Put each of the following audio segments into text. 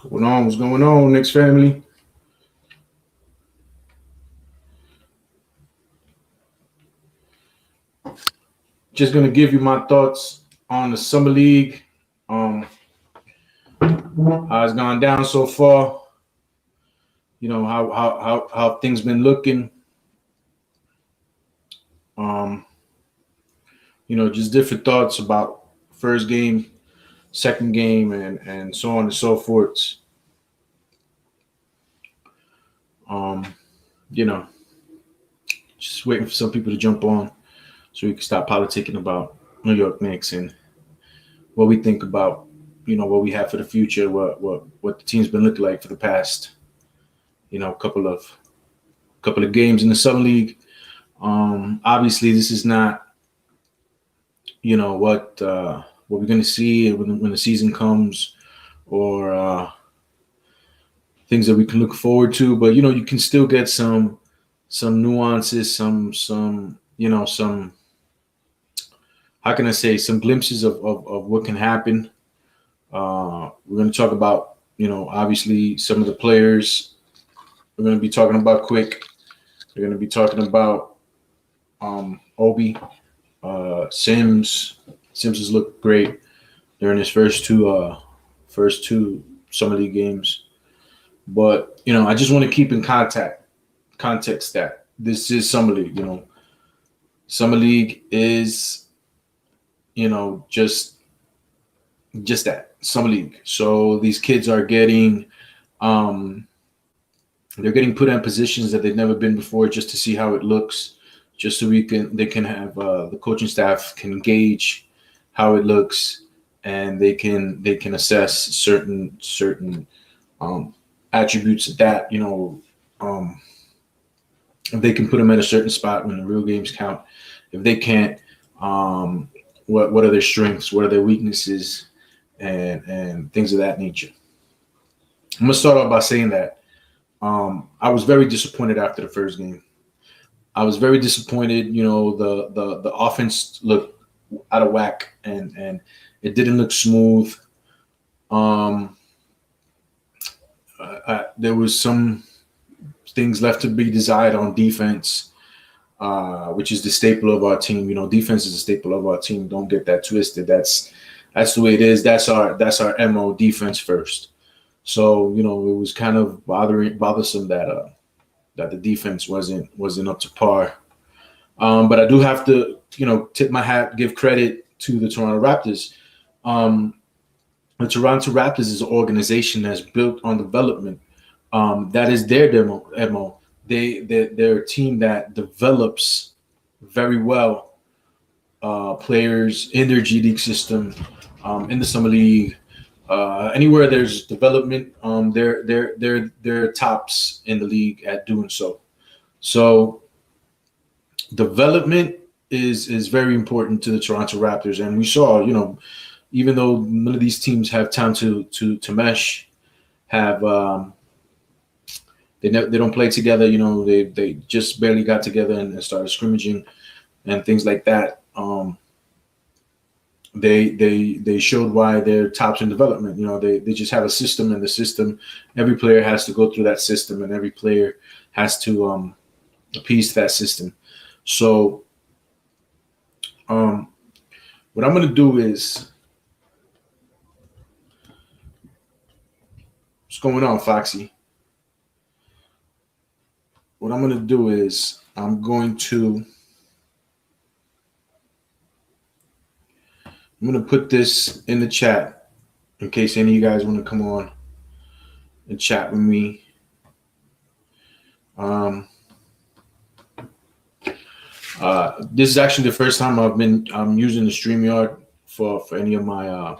Going on? What's going on, Knicks family? Just gonna give you my thoughts on the summer league. How it's gone down so far. You know how things been looking. Um, just different thoughts about first game, second game, and so on and so forth. Um, you know, just waiting for some people to jump on so we can stop politicking about New York Knicks and what we think about, what we have for the future, what the team's been looking like for the past, couple of games in the summer league. Obviously, this is not, what we're going to see when the season comes, or things that we can look forward to. But you can still get some nuances, some how can I say, some glimpses of what can happen. We're going to talk about, obviously some of the players. We're going to be talking about Quick. We're going to be talking about Obi, Sims. Sims has looked great during his first two summer league games. But I just want to keep in context that this is summer league. Summer league is just that, summer league. So these kids are getting they're getting put in positions that they've never been before, just to see how it looks, just so they can have the coaching staff can gauge how it looks, and they can assess certain attributes that if they can put them at a certain spot when the real games count. If they can't, what are their strengths, what are their weaknesses, and things of that nature. I'm gonna start off by saying that I was very disappointed after the first game. I was very disappointed. The offense looked out of whack, and it didn't look smooth. There was some things left to be desired on defense, which is the staple of our team. Defense is the staple of our team. Don't get that twisted. That's the way it is. That's our MO, defense first. So it was kind of bothersome that the defense wasn't up to par. But I do have to tip my hat, give credit to the Toronto Raptors. The Toronto Raptors is an organization that's built on development. That is their MO. They're a team that develops very well players in their G League system, in the summer league. Anywhere there's development, they're tops in the league at doing so. So development is very important to the Toronto Raptors, and we saw, even though none of these teams have time to mesh, have they don't play together. They just barely got together and started scrimmaging and things like that. They showed why they're tops in development. They just have a system, and the system, every player has to go through that system, and every player has to appease that system. So what I'm going to do is, what's going on, Foxy? What I'm going to do is I'm going to put this in the chat in case any of you guys want to come on and chat with me. This is actually the first time I'm using the StreamYard for any of my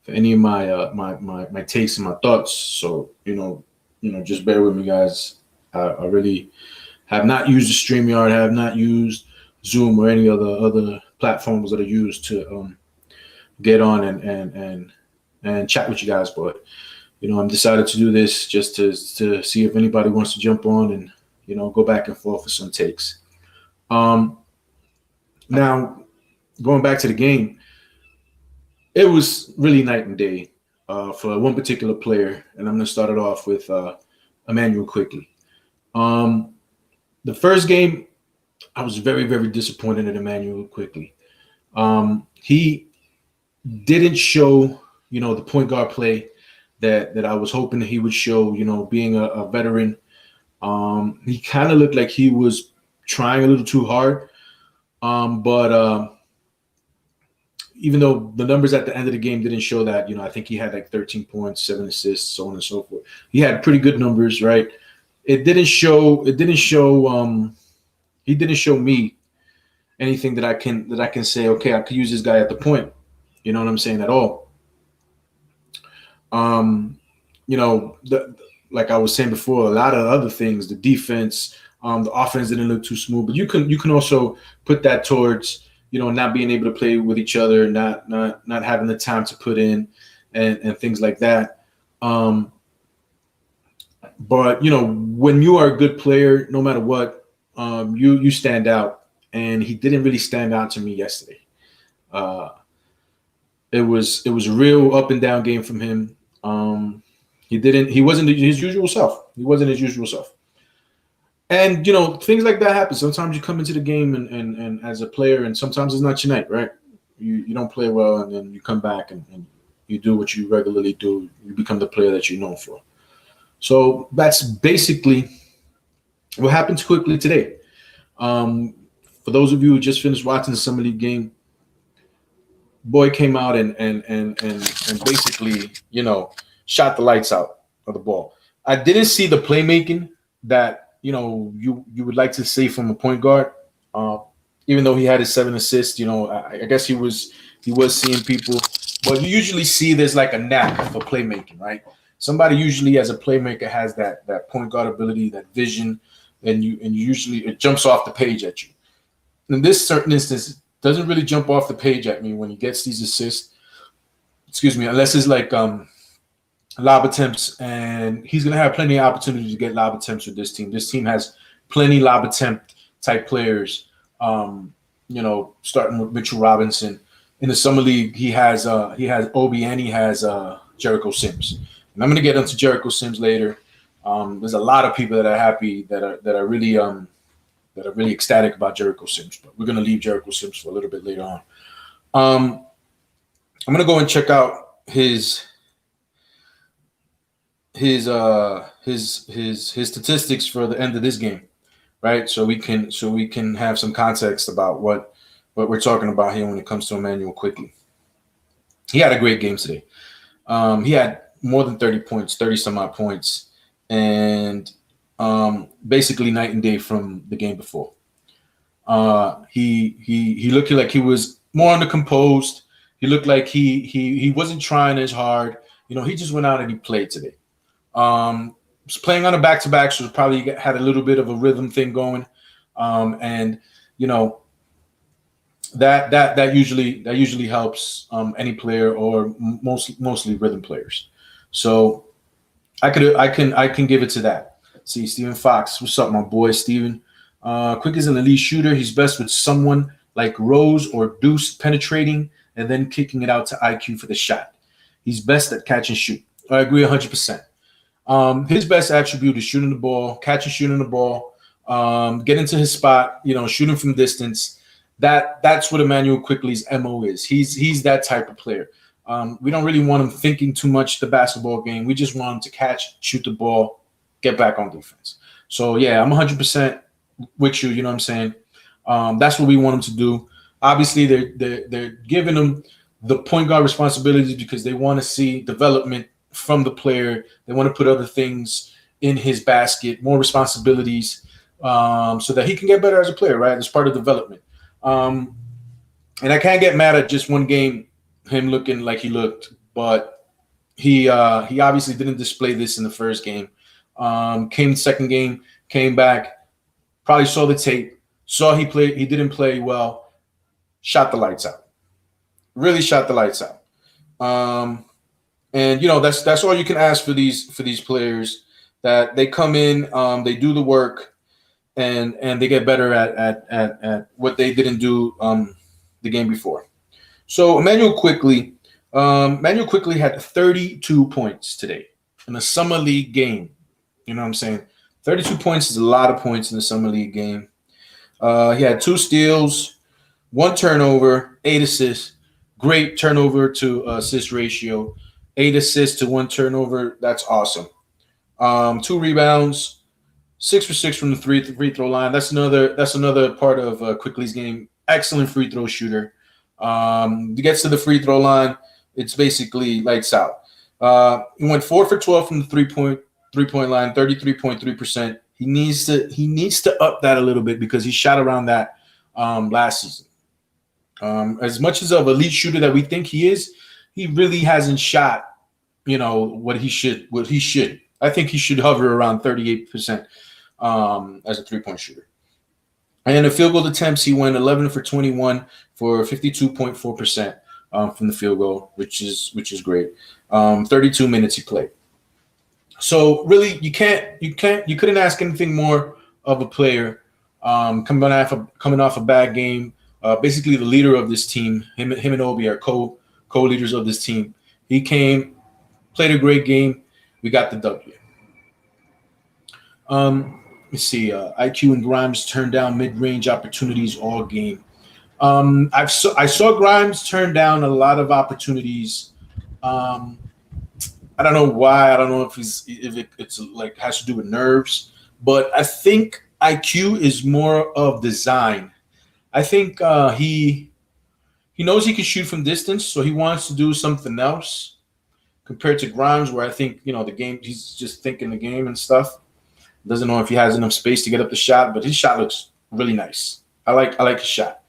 my takes and my thoughts. So just bear with me, guys. I really have not used the StreamYard, have not used Zoom or any other platforms that are used to get on and chat with you guys. But I'm decided to do this just to see if anybody wants to jump on and go back and forth with some takes. Now, going back to the game, it was really night and day. for one particular player, and I'm going to start it off with Emmanuel quickly. The first game, I was very, very disappointed in Emmanuel quickly. He didn't show, the point guard play that I was hoping that he would show, being a veteran. He kind of looked like he was trying a little too hard. But even though the numbers at the end of the game didn't show that, I think he had like 13 points, 7 assists, so on and so forth. He had pretty good numbers, right? He didn't show me anything that I can say, okay, I could use this guy at the point. You know what I'm saying, at all. Like I was saying before, a lot of other things, the defense, the offense didn't look too smooth, but you can also put that towards, not being able to play with each other, not having the time to put in and things like that. But when you are a good player, no matter what, you stand out, and he didn't really stand out to me yesterday. It was a real up and down game from him. He wasn't his usual self. And things like that happen. Sometimes you come into the game and as a player, and sometimes it's not your night, right? You don't play well, and then you come back and you do what you regularly do. You become the player that you're known for. So that's basically what happened quickly today. For those of you who just finished watching the Summer League game, boy came out and basically, shot the lights out of the ball. I didn't see the playmaking that you would like to see from a point guard. Even though he had his 7 assists, I guess he was seeing people, but you usually see there's like a knack for playmaking, right? Somebody usually as a playmaker has that point guard ability, that vision, and usually it jumps off the page at you. In this certain instance, it doesn't really jump off the page at me when he gets these assists. Excuse me, unless it's like lob attempts, and he's going to have plenty of opportunity to get lob attempts with this team. This team has plenty lob attempt type players, starting with Mitchell Robinson. In the Summer League, he has Obi, and he has Jericho Sims. And I'm going to get into Jericho Sims later. There's a lot of people that are happy, that are really ecstatic about Jericho Sims, but we're going to leave Jericho Sims for a little bit later on. I'm going to go and check out his statistics for the end of this game, right? So we can have some context about what we're talking about here when it comes to Emmanuel quickly. He had a great game today. He had more than 30 points, 30 some odd points, and basically night and day from the game before. He looked like he was more undercomposed. He looked like he wasn't trying as hard. He just went out and he played today. Was playing on a back-to-back, so probably had a little bit of a rhythm thing going, and that usually helps any player, or mostly rhythm players. So I can give it to that. See, Stephen Fox, what's up, my boy Stephen? Quick is an elite shooter. He's best with someone like Rose or Deuce penetrating and then kicking it out to IQ for the shot. He's best at catch and shoot. I agree 100%. His best attribute is shooting the ball, catching, shooting the ball, get into his spot, shooting from distance. That's what Emmanuel Quickly's MO is. He's that type of player. We don't really want him thinking too much the basketball game. We just want him to catch, shoot the ball, get back on defense. So, yeah, I'm 100% with you, you know what I'm saying? That's what we want him to do. Obviously, they're giving him the point guard responsibilities because they want to see development from the player. They want to put other things in his basket, more responsibilities, so that he can get better as a player, right? It's part of development. And I can't get mad at just one game, him looking like he looked, but he obviously didn't display this in the first game. Came second game, came back, probably saw the tape, saw he didn't play well, shot the lights out. Really shot the lights out. And that's all you can ask for these players, that they come in, they do the work, and they get better at what they didn't do the game before. So Emmanuel Quickly, Manuel quickly had 32 points today in a summer league game. You know what I'm saying? 32 points is a lot of points in the summer league game. He had 2 steals, 1 turnover, 8 assists. Great turnover to assist ratio. 8 assists to 1 turnover. That's awesome. 2 rebounds, 6 for 6 from the free throw line. That's another part of Quickly's game. Excellent free throw shooter. He gets to the free throw line, it's basically lights out. He went 4 for 12 from the three point line, 33.3%. He needs to up that a little bit because he shot around that last season. As much as of elite shooter that we think he is, he really hasn't shot, what he should. I think he should hover around 38% as a 3-point shooter. And the field goal attempts, he went 11 for 21 for 52.4% from the field goal, which is great. 32 minutes he played. So really, you couldn't ask anything more of a player coming off a bad game. Basically, the leader of this team, him and Obi are co-leaders of this team. He came, played a great game. We got the W. Let's see. IQ and Grimes turned down mid-range opportunities all game. I saw Grimes turn down a lot of opportunities. I don't know why. I don't know if it's like has to do with nerves, but I think IQ is more of design. I think he knows he can shoot from distance, so he wants to do something else compared to Grimes, where I think the game he's just thinking the game and stuff. Doesn't know if he has enough space to get up the shot, but his shot looks really nice. I like his shot.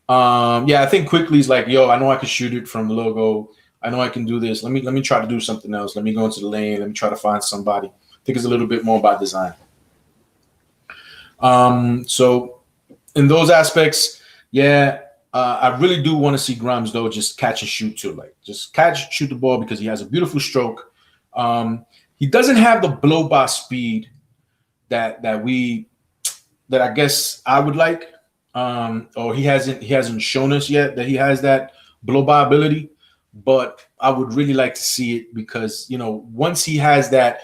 I think Quickly's like, yo, I know I can shoot it from the logo. I know I can do this. Let me try to do something else. Let me go into the lane. Let me try to find somebody. I think it's a little bit more about design. So in those aspects, I really do want to see Grimes though just catch and shoot too. Like just catch, shoot the ball because he has a beautiful stroke. He doesn't have the blow by speed that I guess I would like. Or he hasn't shown us yet that he has that blow by ability. But I would really like to see it because once he has that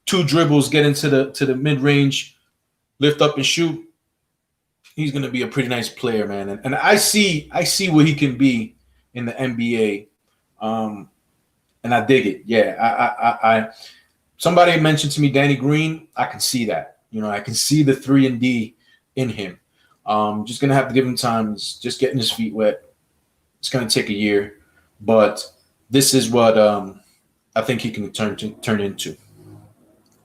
2 dribbles, get into the mid range, lift up and shoot, he's gonna be a pretty nice player, man. And I see what he can be in the NBA, and I dig it. Yeah, I somebody mentioned to me Danny Green. I can see that. I can see the 3-and-D in him. Just gonna have to give him time. He's just getting his feet wet. It's gonna take a year. But this is what I think he can turn into.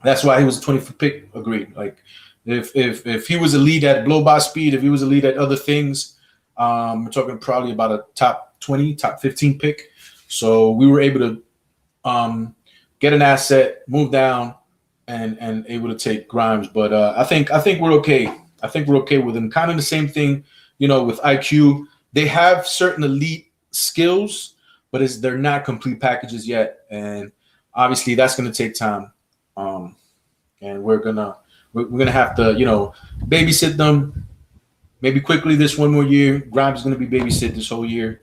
That's why he was a 25th pick. Agreed. Like if he was a lead at blow by speed, if he was a lead at other things, we're talking probably about a top 20, top 15 pick. So we were able to get an asset, move down, and able to take Grimes. But I think we're okay. I think we're okay with him. Kind of the same thing, with IQ. They have certain elite skills, but they're not complete packages yet, and obviously that's going to take time. And we're gonna have to babysit them. Maybe Quickly this one more year. Grimes is going to be babysit this whole year.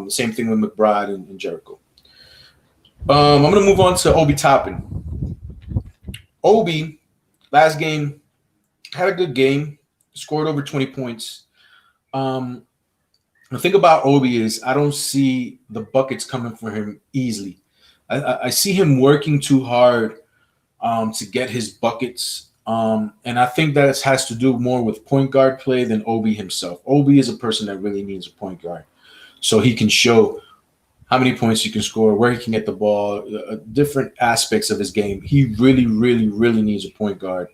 Same thing with McBride and Jericho. I'm going to move on to Obi Toppin. Obi last game had a good game, scored over 20 points. The thing about Obi is I don't see the buckets coming for him easily. I see him working too hard to get his buckets. And I think that has to do more with point guard play than Obi himself. Obi is a person that really needs a point guard so he can show how many points he can score, where he can get the ball, different aspects of his game. He really, really, really needs a point guard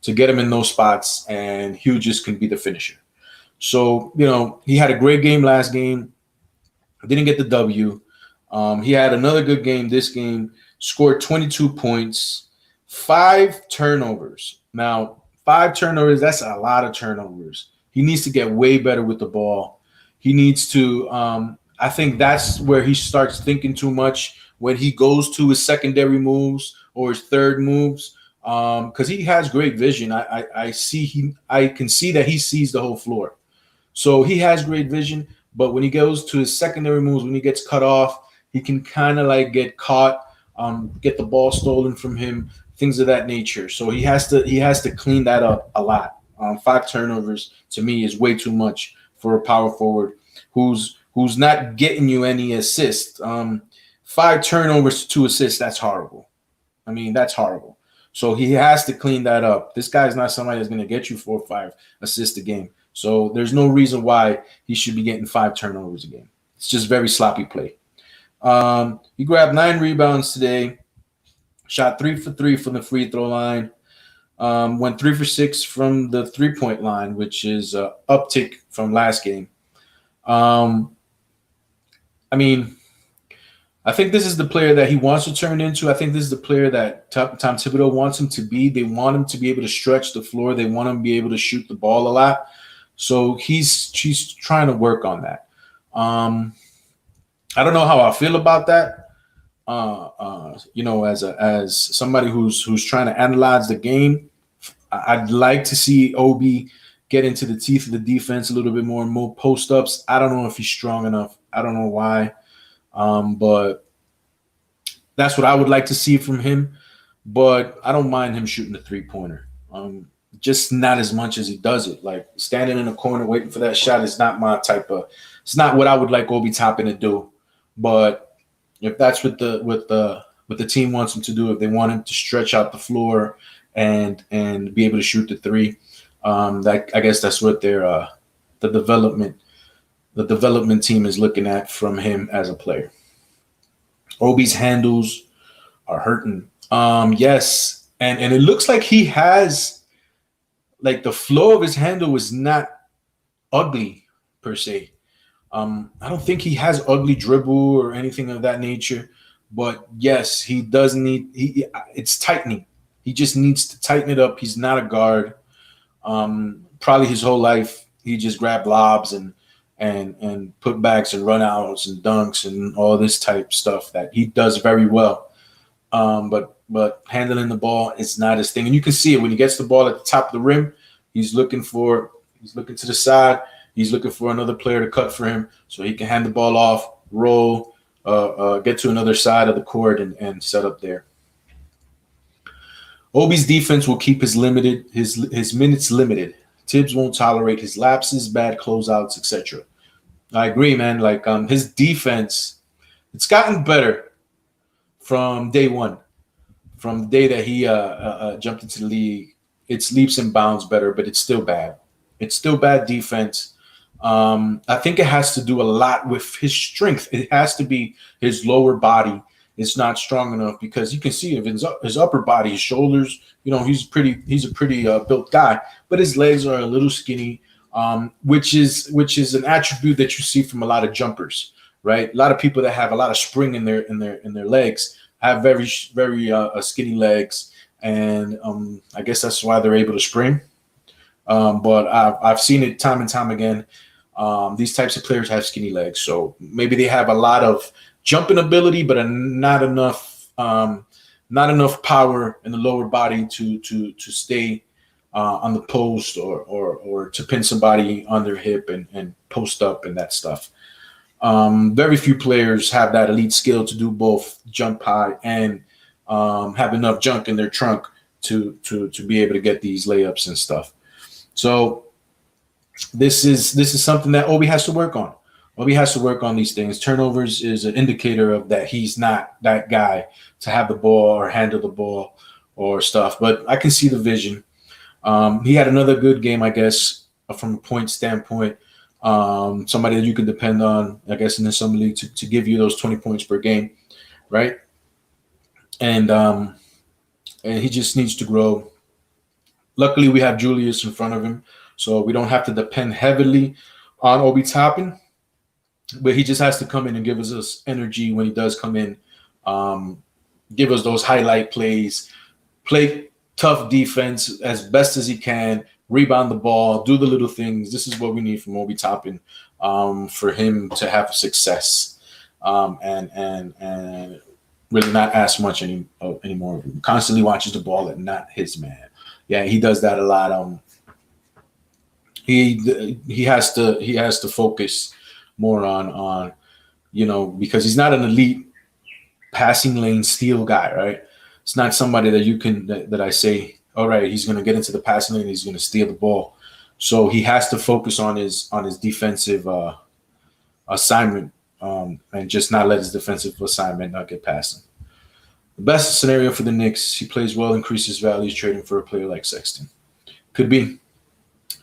to get him in those spots, and Hugh just can be the finisher. So, he had a great game last game. Didn't get the W. He had another good game this game, scored 22 points, 5 turnovers. Now, 5 turnovers, that's a lot of turnovers. He needs to get way better with the ball. He needs to I think that's where he starts thinking too much when he goes to his secondary moves or his third moves, because he has great vision. I can see that he sees the whole floor. So he has great vision, But when he goes to his secondary moves, when he gets cut off, he can kind of like get caught, get the ball stolen from him, things of that nature. So he has to clean that up a lot. 5 turnovers to me is way too much for a power forward who's not getting you any assist. 5 turnovers to 2 assists, that's horrible. I mean, that's horrible. So he has to clean that up. This guy's not somebody that's going to get you 4 or 5 assists a game. So there's no reason why he should be getting 5 turnovers a game. It's just very sloppy play. He grabbed 9 rebounds today, shot 3 for 3 from the free throw line, went 3 for 6 from the 3-point line, which is an uptick from last game. I mean, I think this is the player that he wants to turn into. I think this is the player that Tom Thibodeau wants him to be. They want him to be able to stretch the floor. They want him to be able to shoot the ball a lot. So she's trying to work on that. I don't know how I feel about that. As somebody who's trying to analyze the game, I'd like to see Obi get into the teeth of the defense a little bit more post ups. I don't know if he's strong enough. I don't know why. But that's what I would like to see from him. But I don't mind him shooting the 3-pointer. Just not as much as he does it. Like standing in the corner waiting for that shot is not my type of. It's not what I would like Obi Toppin to do. But if that's what the team wants him to do, if they want him to stretch out the floor and be able to shoot the 3, that I guess that's what their the development team is looking at from him as a player. Obi's handles are hurting. Yes, and it looks like he has, like, the flow of his handle is not ugly per se. I don't think he has ugly dribble or anything of that nature, but yes, he does need. It's tightening. He just needs to tighten it up. He's not a guard. Probably his whole life he just grabbed lobs and putbacks and runouts and dunks and all this type stuff that he does very well. But handling the ball is not his thing. And you can see it when he gets the ball at the top of the rim, he's looking to the side. He's looking for another player to cut for him so he can hand the ball off, roll, get to another side of the court and set up there. Obi's defense will keep his minutes limited. Tibbs won't tolerate his lapses, bad closeouts, etc. I agree, man. Like his defense, it's gotten better from day one. From the day that he jumped into the league, it's leaps and bounds better, but it's still bad. It's still bad defense. I think it has to do a lot with his strength. It has to be his lower body is not strong enough because you can see if his upper body, his shoulders, he's a pretty built guy, but his legs are a little skinny, which is an attribute that you see from a lot of jumpers, right? A lot of people that have a lot of spring in their legs have very skinny legs, and I guess that's why they're able to spring. But I've seen it time and time again. These types of players have skinny legs, so maybe they have a lot of jumping ability, but not enough power in the lower body to stay on the post or to pin somebody on their hip and post up and that stuff. Very few players have that elite skill to do both jump high and have enough junk in their trunk to be able to get these layups and stuff. So this is something that Obi has to work on. Obi has to work on these things. Turnovers is an indicator of that he's not that guy to have the ball or handle the ball or stuff. But I can see the vision. He had another good game, I guess, from a point standpoint. Somebody that you can depend on, I guess, in the summer league to give you those 20 points per game, right? And he just needs to grow. Luckily, we have Julius in front of him, so we don't have to depend heavily on Obi Toppin. But he just has to come in and give us energy when he does come in. Give us those highlight plays, play tough defense as best as he can, rebound the ball, do the little things. This is what we need from Obi Toppin for him to have success and really not ask much anymore. Constantly watches the ball and not his man. Yeah, he does that a lot. He has to focus more on because he's not an elite passing lane steal guy, right? It's not somebody that you can that I say, all right, he's going to get into the passing lane, he's going to steal the ball. So he has to focus on his defensive assignment and just not let his defensive assignment not get past him. The best scenario for the Knicks, he plays well, increases values, trading for a player like Sexton. Could be.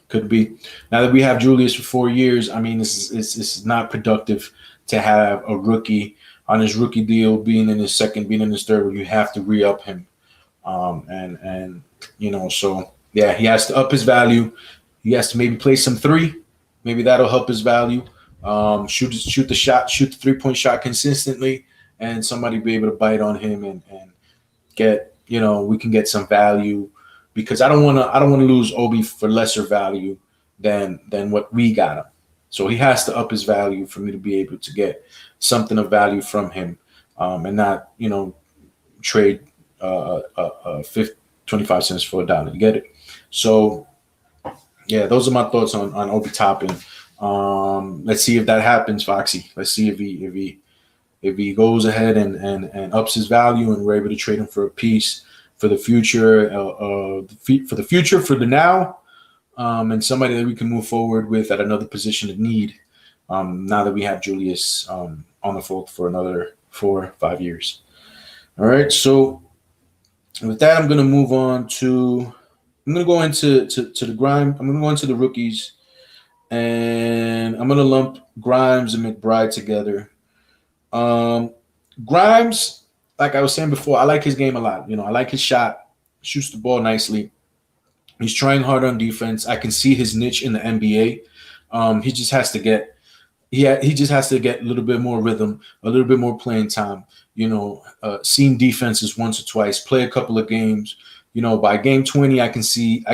Could be. Now that we have Julius for 4 years, I mean, this is not productive to have a rookie on his rookie deal, being in his second, being in his third, where you have to re-up him. So yeah, he has to up his value. He has to maybe play some three. Maybe that'll help his value. Shoot the shot, shoot the 3-point shot consistently, and somebody be able to bite on him and get, we can get some value, because I don't want to lose Obi for lesser value than what we got him. So he has to up his value for me to be able to get something of value from him, and not trade 25 cents for $1 to get it. So yeah, those are my thoughts on Obi Toppin. Let's see if that happens, Foxy. Let's see if he goes ahead and ups his value, and we're able to trade him for a piece for the future, for the now, and somebody that we can move forward with at another position of need. Now that we have Julius on the fold for another 4 or 5 years. All right, so with that, I'm going to move on to. I'm going to go into the Grime. I'm going to go into the rookies, and I'm going to lump Grimes and McBride together. Grimes, like I was saying before, I like his game a lot. I like his shot, shoots the ball nicely. He's trying hard on defense. I can see his niche in the NBA. He just has to get a little bit more rhythm, a little bit more playing time. Seeing defenses once or twice, play a couple of games. By game 20, I can see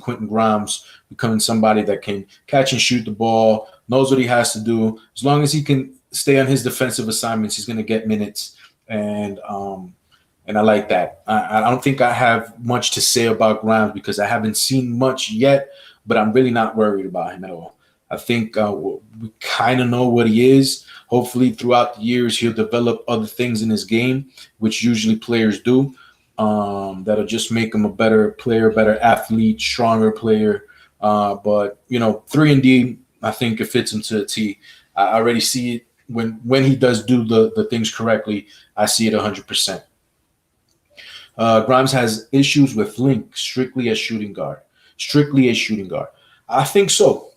Quentin Grimes becoming somebody that can catch and shoot the ball, knows what he has to do. As long as he can stay on his defensive assignments, he's going to get minutes, and I like that. I don't think I have much to say about Grimes because I haven't seen much yet, but I'm really not worried about him at all. I think we kind of know what he is. Hopefully, throughout the years, he'll develop other things in his game, which usually players do. That'll just make him a better player, better athlete, stronger player. But 3-and-D, I think it fits him to a T. I already see it when he does do the things correctly. I see it 100%. Grimes has issues with length, strictly as shooting guard. I think so.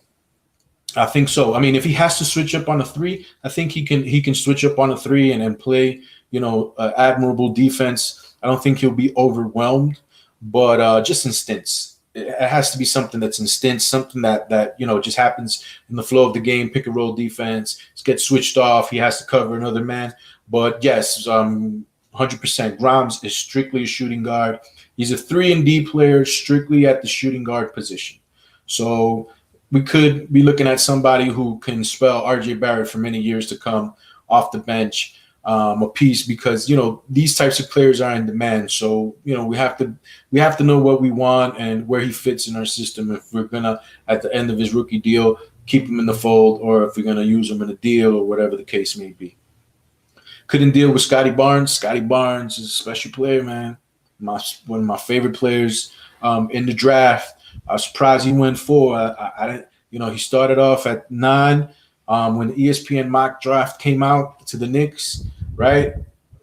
I mean, if he has to switch up on a 3, I think he can switch up on a 3 and play, admirable defense. I don't think he'll be overwhelmed, but just in stints. It has to be something that's in stints, something that just happens in the flow of the game, pick and roll defense, gets switched off, he has to cover another man. But yes, 100%. Grimes is strictly a shooting guard. He's a 3-and-D player, strictly at the shooting guard position. So we could be looking at somebody who can spell RJ Barrett for many years to come off the bench, a piece, because these types of players are in demand. So we have to know what we want and where he fits in our system. If we're gonna, at the end of his rookie deal, keep him in the fold, or if we're gonna use him in a deal, or whatever the case may be. Couldn't deal with Scotty Barnes. Scotty Barnes is a special player, man. One of my favorite players in the draft. I was surprised he went 4. I didn't, he started off at 9 when the ESPN mock draft came out to the Knicks, right?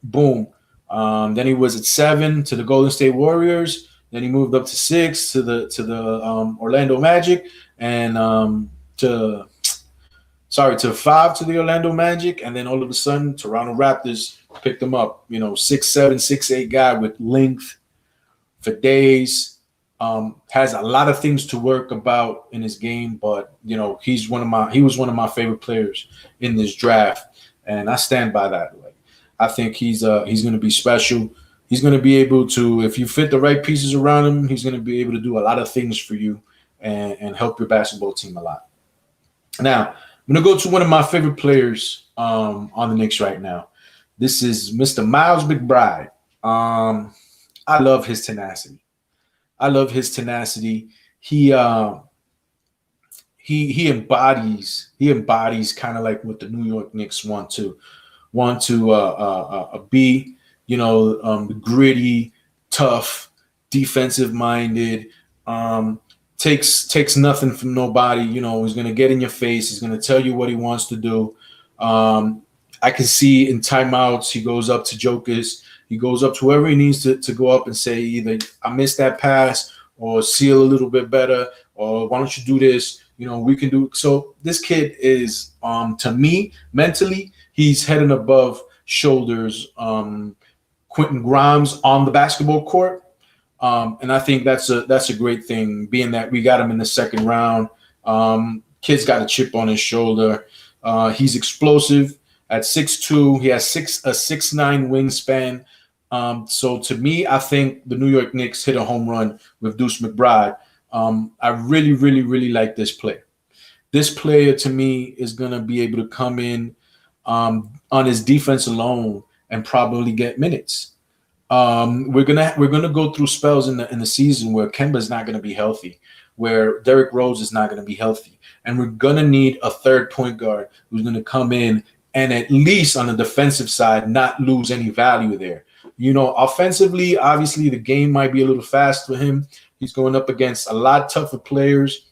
Boom. Then he was at 7 to the Golden State Warriors. Then he moved up to 6 to the Orlando Magic, and to 5 to the Orlando Magic, and then all of a sudden Toronto Raptors picked him up. 6'7", 6'8" guy with length for days. Has a lot of things to work about in his game, but he was one of my favorite players in this draft, and I stand by that. Like, I think he's going to be special. He's going to be able to, if you fit the right pieces around him, he's going to be able to do a lot of things for you and help your basketball team a lot. Now, I'm going to go to one of my favorite players on the Knicks right now. This is Mr. Miles McBride. I love his tenacity. He he embodies kind of like what the New York Knicks want to be, gritty, tough, defensive minded, um, takes nothing from nobody. He's gonna get in your face. He's gonna tell you what he wants to do. Um, I can see in timeouts he goes up to jokers. He goes up to whoever he needs to go up and say either I missed that pass or seal a little bit better or why don't you do this? We can do so. This kid is to me mentally he's head and above shoulders Quentin Grimes on the basketball court. And I think that's a great thing, being that we got him in the second round. Kid's got a chip on his shoulder. He's explosive at 6'2". He has a 6'9" wingspan. So to me, I think the New York Knicks hit a home run with Deuce McBride. I really, really, really like this player. This player to me is going to be able to come in on his defense alone and probably get minutes. We're gonna go through spells in the season where Kemba's not gonna be healthy, where Derrick Rose is not gonna be healthy, and we're gonna need a third point guard who's gonna come in and at least on the defensive side not lose any value there. Offensively, obviously the game might be a little fast for him. He's going up against a lot tougher players.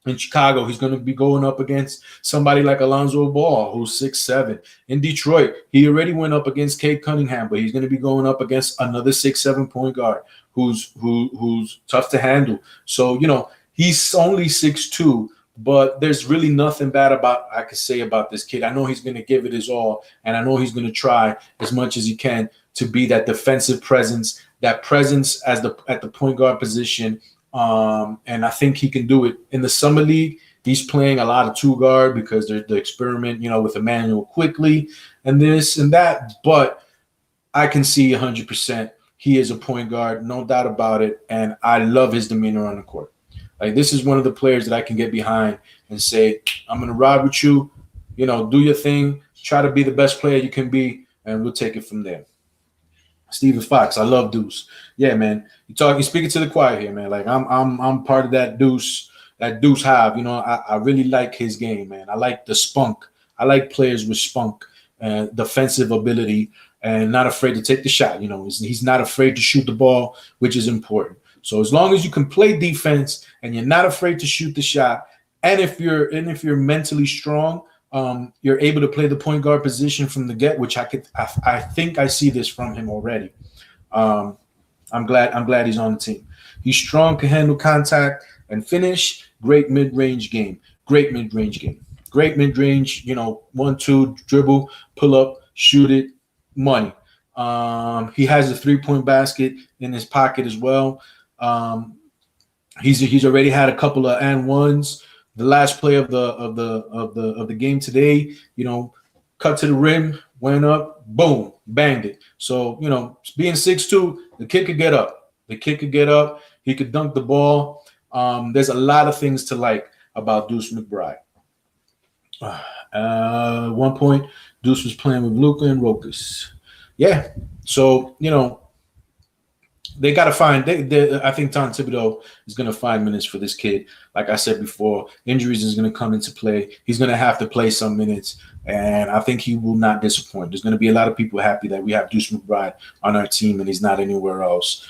In Chicago, he's going to be going up against somebody like Alonzo Ball, who's 6'7". In Detroit, he already went up against Cade Cunningham, but he's going to be going up against another 6'7" point guard who's tough to handle. So, he's only 6'2", but there's really nothing bad I could say about this kid. I know he's going to give it his all, and I know he's going to try as much as he can to be that defensive presence, that presence at the point guard position. And I think he can do it in the summer league. He's playing a lot of two guard because they're the experiment, with Emmanuel quickly and this and that. But I can see 100% he is a point guard, no doubt about it. And I love his demeanor on the court. Like, this is one of the players that I can get behind and say, I'm going to ride with you, do your thing, try to be the best player you can be, and we'll take it from there. Stephen Fox, I love Deuce. Yeah, man. You're speaking to the choir here, man. Like I'm part of that Deuce hive. I really like his game, man. I like the spunk. I like players with spunk, defensive ability, and not afraid to take the shot. He's not afraid to shoot the ball, which is important. So as long as you can play defense and you're not afraid to shoot the shot, and if you're mentally strong, you're able to play the point guard position from the get, which I think I see this from him already. I'm glad he's on the team. He's strong, can handle contact and finish. Great mid-range game. Great mid-range. 1-2 dribble, pull up, shoot it, money. He has a 3-point basket in his pocket as well. He's already had a couple of and ones. The last play of the game today, cut to the rim, went up, boom, banged it. So, being 6'2", the kid could get up. He could dunk the ball. There's a lot of things to like about Deuce McBride. One point, Deuce was playing with Luka and Rokas. Yeah. So, they got to find. I think Tom Thibodeau is going to find minutes for this kid. Like I said before, injuries is going to come into play. He's going to have to play some minutes, and I think he will not disappoint. There's going to be a lot of people happy that we have Deuce McBride on our team and he's not anywhere else.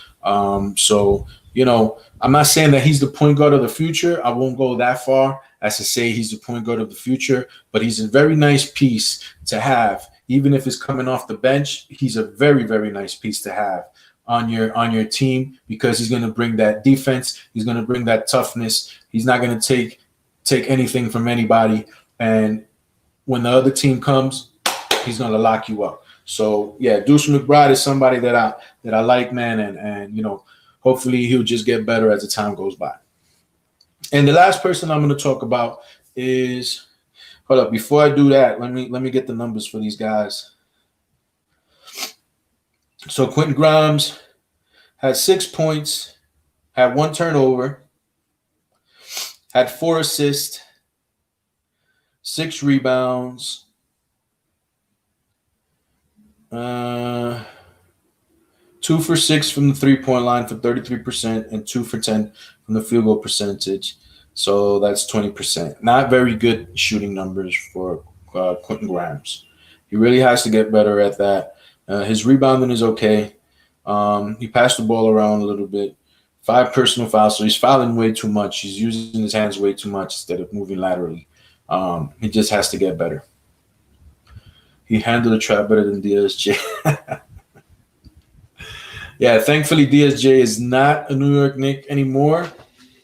So, I'm not saying that he's the point guard of the future. I won't go that far as to say he's the point guard of the future, but he's a very nice piece to have. Even if it's coming off the bench, he's a very, very nice piece to have on your team, because he's going to bring that defense. He's going to bring that toughness. He's not going to take anything from anybody. And when the other team comes, he's going to lock you up. So yeah, Deuce McBride is somebody that I like, man. And hopefully he'll just get better as the time goes by. And the last person I'm going to talk about is, hold up, before I do that, let me get the numbers for these guys. So Quentin Grimes had 6 points, had 1 turnover, had 4 assists, 6 rebounds, 2 for 6 from the 3-point line for 33%, and 2 for 10 from the field goal percentage. So that's 20%. Not very good shooting numbers for Quentin Grimes. He really has to get better at that. His rebounding is okay. He passed the ball around a little bit. 5 personal fouls, so he's fouling way too much. He's using his hands way too much instead of moving laterally. He just has to get better. He handled the trap better than DSJ. Yeah, thankfully DSJ is not a New York Knick anymore.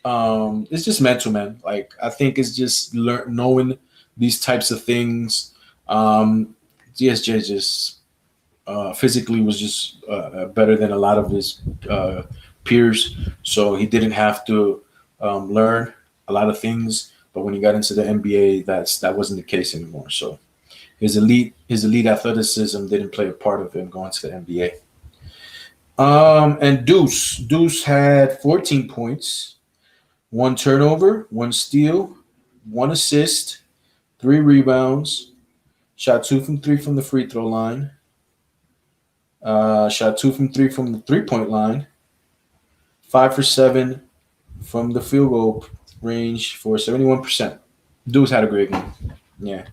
It's just mental, man. Like I think it's just knowing these types of things. DSJ just physically was just better than a lot of his peers, so he didn't have to learn a lot of things. But when he got into the NBA, that wasn't the case anymore. So his elite athleticism didn't play a part of him going to the NBA. And Deuce had 14 points, 1 turnover, 1 steal, 1 assist, 3 rebounds, shot 2 from 3 from the free throw line, shot 2 from 3 from the 3-point line, 5 for 7 from the field goal range for 71%. Deuce had a great game. Yeah.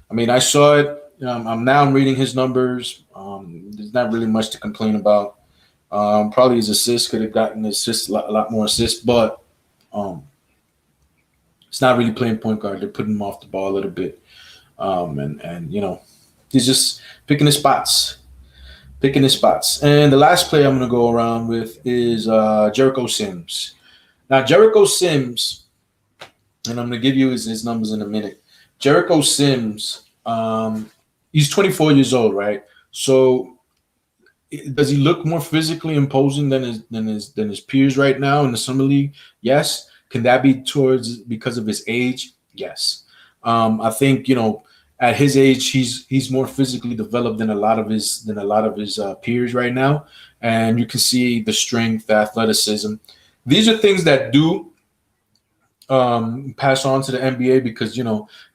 I mean, I saw it. I'm now reading his numbers. There's not really much to complain about. Probably his assists could have gotten assists, a lot more assists, but it's not really playing point guard. They're putting him off the ball a little bit, and he's just picking his spots. And the last player I'm going to go around with is Jericho Sims. Now, Jericho Sims, and I'm going to give you his numbers in a minute. Jericho Sims, he's 24 years old, right? So does he look more physically imposing than his peers right now in the summer league? Yes. Can that be because of his age? Yes. I think at his age he's more physically developed than a lot of his peers right now, and you can see the strength, the athleticism. These are things that do pass on to the NBA because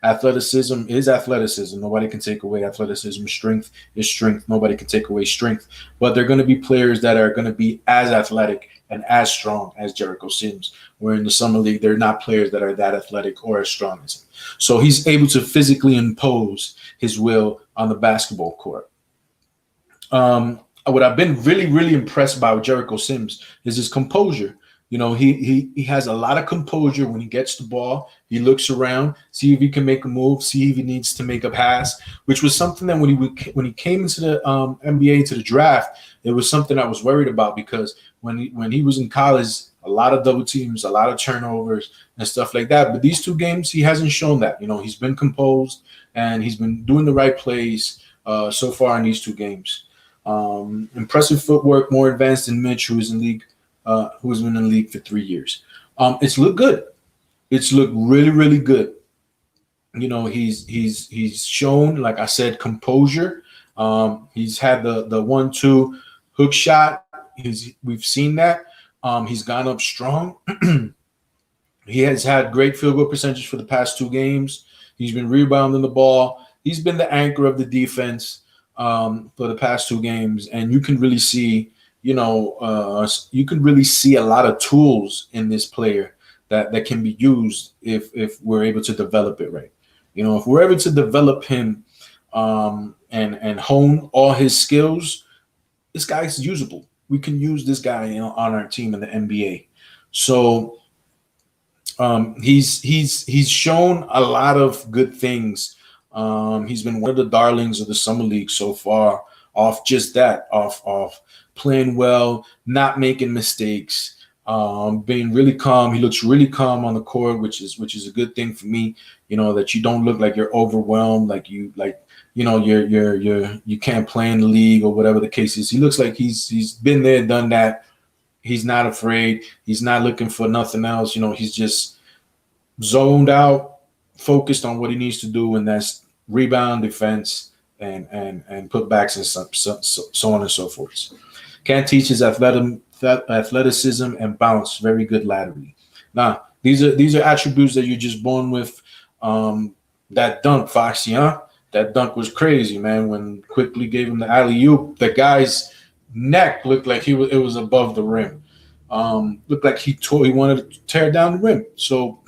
athleticism is athleticism. Nobody can take away athleticism. Strength is strength. Nobody can take away strength. But they're going to be players that are going to be as athletic and as strong as Jericho Sims. Where in the summer league, they're not players that are that athletic or as strong as him. So he's able to physically impose his will on the basketball court. What I've been really, really impressed by with Jericho Sims is his composure. He has a lot of composure when he gets the ball. He looks around, see if he can make a move, see if he needs to make a pass, which was something that when he came into the NBA to the draft, it was something I was worried about because when he was in college, a lot of double teams, a lot of turnovers and stuff like that. But these 2 games, he hasn't shown that. He's been composed and he's been doing the right plays so far in these 2 games. Impressive footwork, more advanced than Mitch, who has been in the league for 3 years. It's looked good. It's looked really, really good. He's shown, like I said, composure. He's had the 1-2 hook shot. We've seen that. He's gone up strong. He has had great field goal percentage for the past 2 games. He's been rebounding the ball. He's been the anchor of the defense for the past 2 games, and you can really see. You can really see a lot of tools in this player that can be used if we're able to develop it right. If we're able to develop him and hone all his skills, this guy's usable. We can use this guy on our team in the NBA. So he's shown a lot of good things. He's been one of the darlings of the summer league so far. Off just that, off playing well, not making mistakes, being really calm. He looks really calm on the court, which is a good thing for me. That you don't look like you're overwhelmed, like you can't play in the league or whatever the case is. He looks like he's been there, done that. He's not afraid. He's not looking for nothing else. He's just zoned out, focused on what he needs to do, and that's rebound, defense, and putbacks and so on and so forth. Can't teach his athleticism and bounce very good laterally. Now, these are attributes that you're just born with. That dunk, Foxy, huh? That dunk was crazy, man. When Quickly gave him the alley-oop, the guy's neck looked like it was above the rim. Looked like he wanted to tear down the rim. So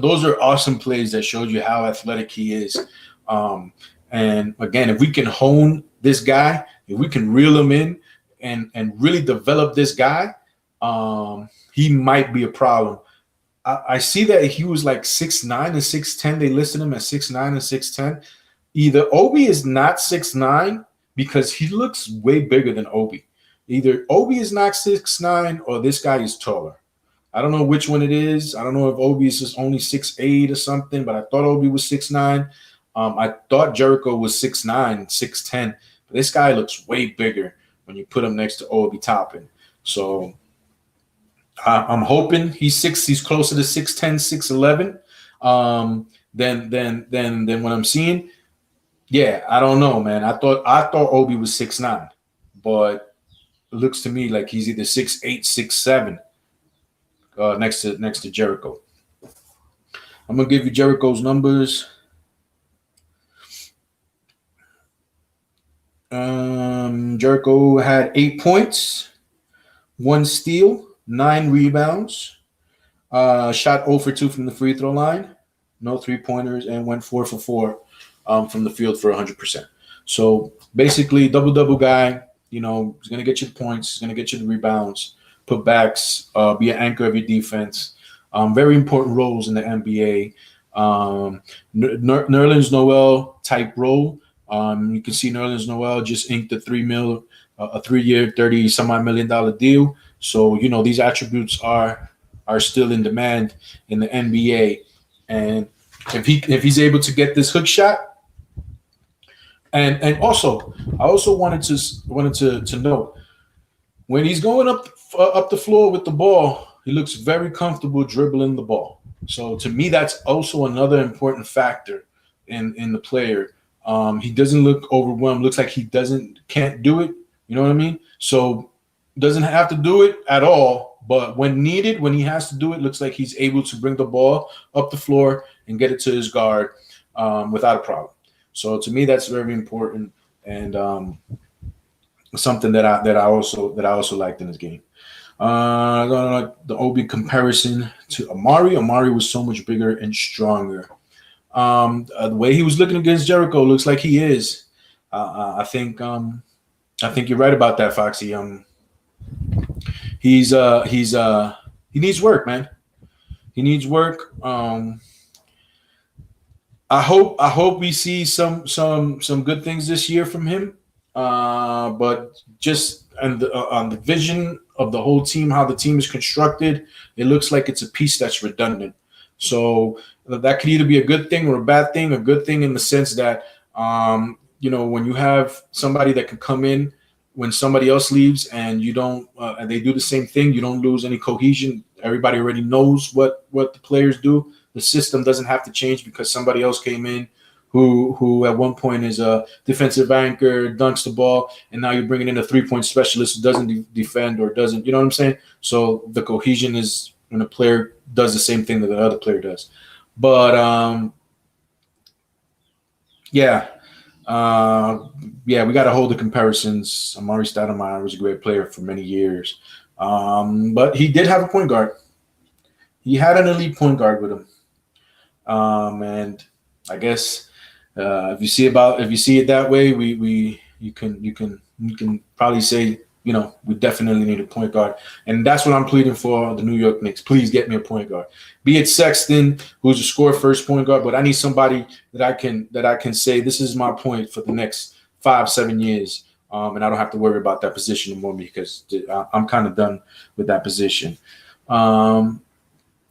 those are awesome plays that showed you how athletic he is. Um, and again, if we can hone this guy, if we can reel him in and really develop this guy, he might be a problem. I see that he was like 6'9" and 6'10". They listed him at 6'9" and 6'10". Either Obi is not 6'9" because he looks way bigger than Obi. Either Obi is not 6'9" or this guy is taller. I don't know which one it is. I don't know if Obi is just only 6'8" or something, but I thought Obi was 6'9". I thought Jericho was 6'9", 6'10". But this guy looks way bigger when you put him next to Obi Toppin. So I'm hoping he's closer to 6'10", 6'11". Than what I'm seeing. Yeah, I don't know, man. I thought Obi was 6'9", but it looks to me like he's either 6'8", 6'7", next to Jericho. I'm gonna give you Jericho's numbers. Jericho had 8 points, 1 steal, 9 rebounds, shot 0 for 2 from the free throw line, no 3-pointers, and went 4 for 4 from the field for 100%. So basically, double guy. You know, he's gonna get you the points, he's gonna get you the rebounds, put backs, be an anchor of your defense. Very important roles in the NBA. Nerlens Noel type role. You can see Nerlens Noel just inked a a 3-year, $30-some-odd million deal. So you know these attributes are still in demand in the NBA. And if he's able to get this hook shot, and also I also wanted to note when he's going up the floor with the ball, he looks very comfortable dribbling the ball. So to me, that's also another important factor in the player. He doesn't look overwhelmed. Looks like he can't do it. You know what I mean? So doesn't have to do it at all. But when needed, when he has to do it, looks like he's able to bring the ball up the floor and get it to his guard without a problem. So to me, that's very important and something that I also liked in his game. The Obi comparison to Amari. Amari was so much bigger and stronger. The way he was looking against Jericho looks like he is. I think you're right about that, Foxy. He needs work, man. He needs work. I hope we see some good things this year from him. But just on the vision of the whole team, how the team is constructed, it looks like it's a piece that's redundant. So that could either be a good thing or a bad thing. A good thing in the sense that when you have somebody that can come in when somebody else leaves and you don't, and they do the same thing, you don't lose any cohesion. Everybody already knows what the players do. The system doesn't have to change because somebody else came in who at one point is a defensive anchor, dunks the ball, and now you're bringing in a 3-point specialist who doesn't defend or doesn't, you know what I'm saying? So the cohesion is when a player does the same thing that the other player does. But we got to hold the comparisons. Amari Stoudemire was a great player for many years, but he did have a point guard. He had an elite point guard with him, and I guess if you see it that way, you can probably say we definitely need a point guard, and that's what I'm pleading for the New York Knicks. Please get me a point guard. Be it Sexton, who's a score first point guard, but I need somebody that I can say this is my point for the next 5-7 years, and I don't have to worry about that position anymore because I'm kind of done with that position.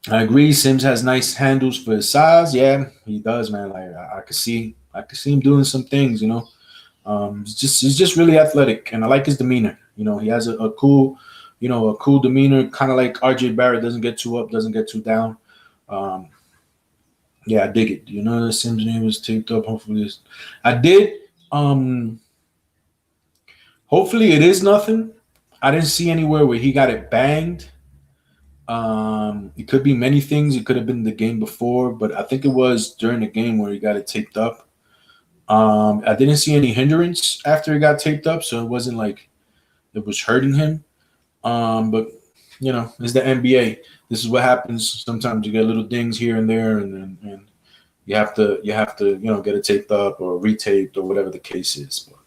I agree. Sims has nice handles for his size. Yeah, he does, man. Like I could see him doing some things. He's just really athletic, and I like his demeanor. He has a cool demeanor, kind of like RJ Barrett. Doesn't get too up, doesn't get too down. I dig it. The Sims name was taped up. Hopefully, I did. Hopefully, it is nothing. I didn't see anywhere where he got it banged. It could be many things. It could have been the game before, but I think it was during the game where he got it taped up. I didn't see any hindrance after it got taped up, so it wasn't like it was hurting him. But it's the NBA. This is what happens. Sometimes you get little dings here and there, and you have to get it taped up or retaped or whatever the case is. But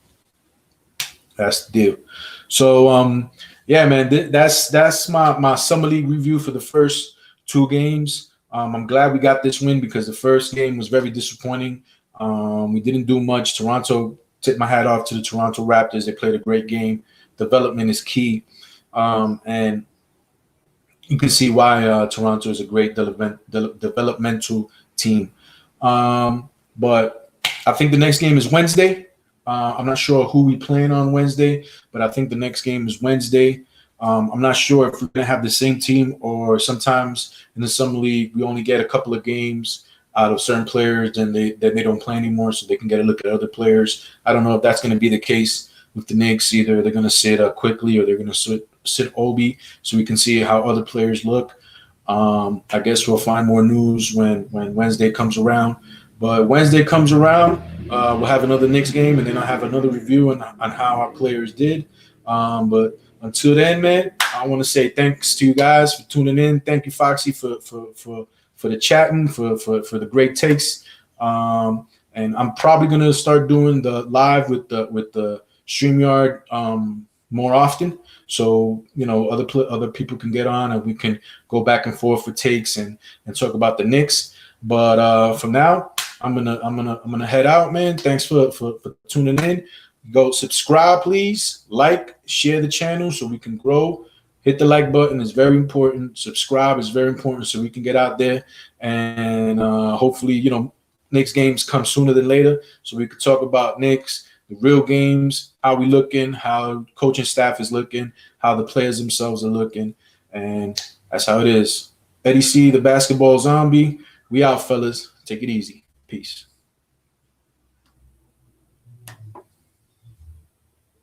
that's the deal. So yeah, man, that's my summer league review for the first two games. I'm glad we got this win because the first game was very disappointing. We didn't do much. Toronto, tip my hat off to the Toronto Raptors. They played a great game. Development is key, and you can see why Toronto is a great developmental team. But I think the next game is Wednesday. I'm not sure who we playing on Wednesday, but I think the next game is Wednesday. I'm not sure if we're going to have the same team or sometimes in the summer league we only get a couple of games out of certain players, and they don't play anymore, so they can get a look at other players. I don't know if that's going to be the case with the Knicks. Either they're going to sit quickly or they're going to sit Obi, so we can see how other players look. I guess we'll find more news when Wednesday comes around. But Wednesday comes around, we'll have another Knicks game, and then I'll have another review on how our players did. But until then, man, I want to say thanks to you guys for tuning in. Thank you, Foxy, for the chatting, for the great takes. And I'm probably gonna start doing the live with the StreamYard more often, so other people can get on and we can go back and forth with takes and talk about the Knicks. But for now, I'm gonna head out, man. Thanks for tuning in. Go subscribe, please. Like, share the channel so we can grow. Hit the like button. It's very important. Subscribe is very important so we can get out there. And hopefully, Knicks games come sooner than later so we could talk about Knicks, the real games, how we looking, how coaching staff is looking, how the players themselves are looking. And that's how it is. Eddie C, the basketball zombie. We out, fellas. Take it easy. Peace.